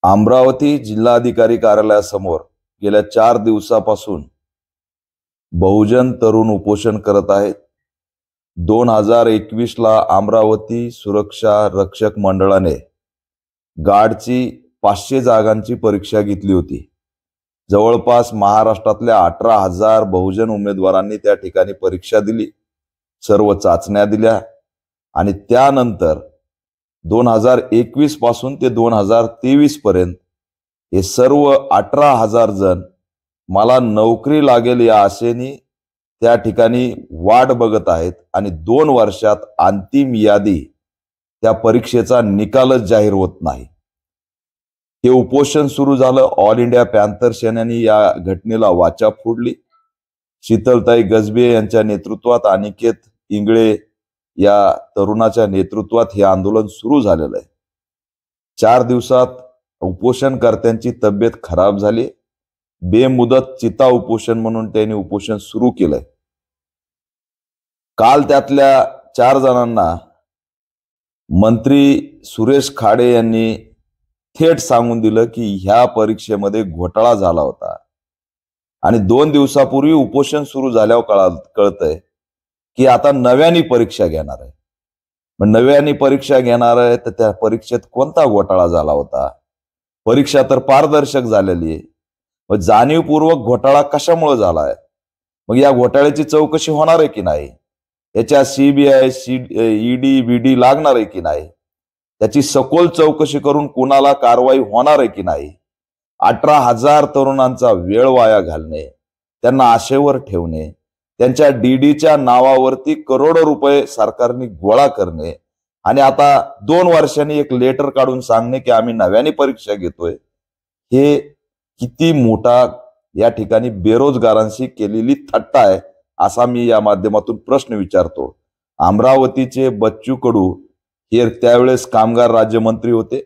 अमरावती जिल्हाधिकारी कार्यालयासमोर गेल्या 4 दिवसापासून बहुजन तरुण उपोषण करत आहेत। 2021 ला अमरावती सुरक्षा रक्षक मंडळाने गार्डची 500 जागांची परीक्षा घेतली होती। जवळपास महाराष्ट्रातल्या 18,000 बहुजन उमेदवारांनी त्या ठिकाणी परीक्षा दिली, सर्व चाचण्या दिल्या आणि त्यानंतर 2021 पासून ते 2023 पर्यंत हे सर्व 18,000 जण मला नोकरी लागेल या आशेने त्या ठिकाणी वाट बघत आहेत आणि 2 वर्षात अंतिम यादी त्या परीक्षेचा निकालच जाहीर होत नाही। हे उपोषण सुरू झालं। ऑल इंडिया पॅंथर सेनेने या घटनेला वाचा फोडली। शीतलताई गजबे यांच्या नेतृत्वात अनिकेत इंगळे या तरुणाच्या नेतृत्वात हे आंदोलन सुरू झालेलं आहे। 4 दिवसात उपोषणकर्त्यांची तब्येत खराब झाली। बेमुदत चिता उपोषण म्हणून त्यांनी उपोषण सुरू केलंय। काल त्यातल्या 4 जणांना मंत्री सुरेश खाडे यांनी थेट सांगून दिलं की ह्या परीक्षेमध्ये घोटाळा झाला होता आणि 2 दिवसापूर्वी उपोषण सुरू झाल्यावर कळतंय की आता नव्याने परीक्षा घेणार आहे। पण नव्याने परीक्षा घेणार आहे तर त्या परीक्षेत कोणता घोटाळा झाला होता? परीक्षा तर पारदर्शक झालेली आहे, मग जाणीवपूर्वक घोटाळा कशामुळे झालाय? मग या घोटाळ्याची चौकशी होणार आहे की नाही? याच्या सीबीआय ईडी बीडी लागणार आहे की नाही? त्याची सखोल चौकशी करून कुणाला कारवाई होणार आहे की नाही? 18,000 तरुणांचा वेळ वाया घालणे, त्यांना आशेवर ठेवणे, त्यांच्या डीडीच्या नावावरती करोडो रुपये सरकारने गोळा करणे आणि आता 2 वर्षांनी एक लेटर काढून सांगणे की आम्ही नव्याने परीक्षा घेतोय, हे किती मोठा या ठिकाणी बेरोजगारांशी केलेली थट्टा आहे असा मी या माध्यमातून प्रश्न विचारतो। अमरावतीचे बच्चू कडू हे त्यावेळेस कामगार राज्यमंत्री होते,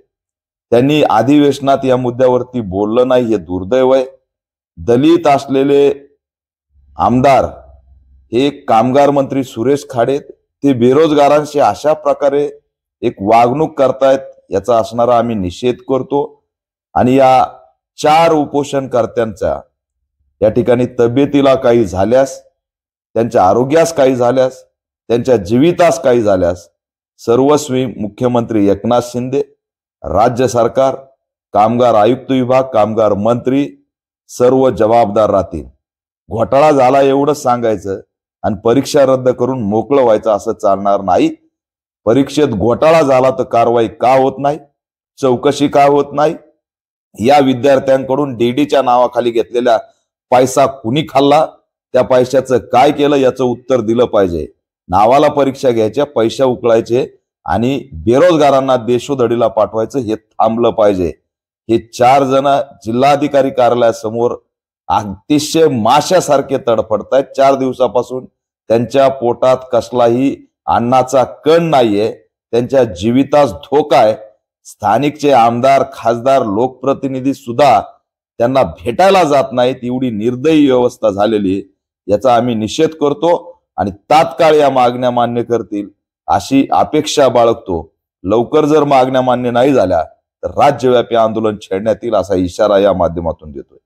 त्यांनी अधिवेशनात या मुद्द्यावरती बोललं नाही, हे दुर्दैव आहे। दलित असलेले आमदार हे कामगार मंत्री सुरेश खाडे ते बेरोजगारांशी अशा प्रकारे एक वागणूक करतायत, याचा असणारा आम्ही निषेध करतो आणि या 4 उपोषणकर्त्यांच्या या ठिकाणी तब्येतीला काही झाल्यास, त्यांच्या आरोग्यास काही झाल्यास, त्यांच्या जीवितास काही झाल्यास सर्वस्वी मुख्यमंत्री एकनाथ शिंदे, राज्य सरकार, कामगार आयुक्त विभाग, कामगार मंत्री सर्व जबाबदार राहतील। घोटाळा झाला एवढंच सांगायचं आणि परीक्षा रद्द करून मोकळं व्हायचं असं चालणार नाही। परीक्षेत घोटाळा झाला तर कारवाई का होत नाही? चौकशी का होत नाही? या विद्यार्थ्यांकडून डीडीच्या नावाखाली घेतलेला पैसा कुणी खाल्ला? त्या पैशाचं काय केलं याचं उत्तर दिलं पाहिजे। नावाला परीक्षा घ्यायच्या, पैसे उकळायचे आणि बेरोजगारांना देशोधडीला पाठवायचं हे थांबलं पाहिजे। हे 4 जण जिल्हाधिकारी कार्यालयासमोर अतिशय माशासारखे तडफडतायत। 4 दिवसापासून त्यांच्या पोटात कसलाही अन्नाचा कण नाहीये, त्यांच्या जीवितास धोका आहे। स्थानिकचे आमदार, खासदार, लोकप्रतिनिधी सुद्धा त्यांना भेटायला जात नाहीत, एवढी निर्दयी व्यवस्था झालेली, याचा आम्ही निषेध करतो आणि तात्काळ या मागण्या मान्य करतील अशी अपेक्षा बाळगतो। लवकर जर मागण्या मान्य नाही झाल्या तर राज्यव्यापी आंदोलन छेडण्यात येईल असा इशारा या माध्यमातून देतोय।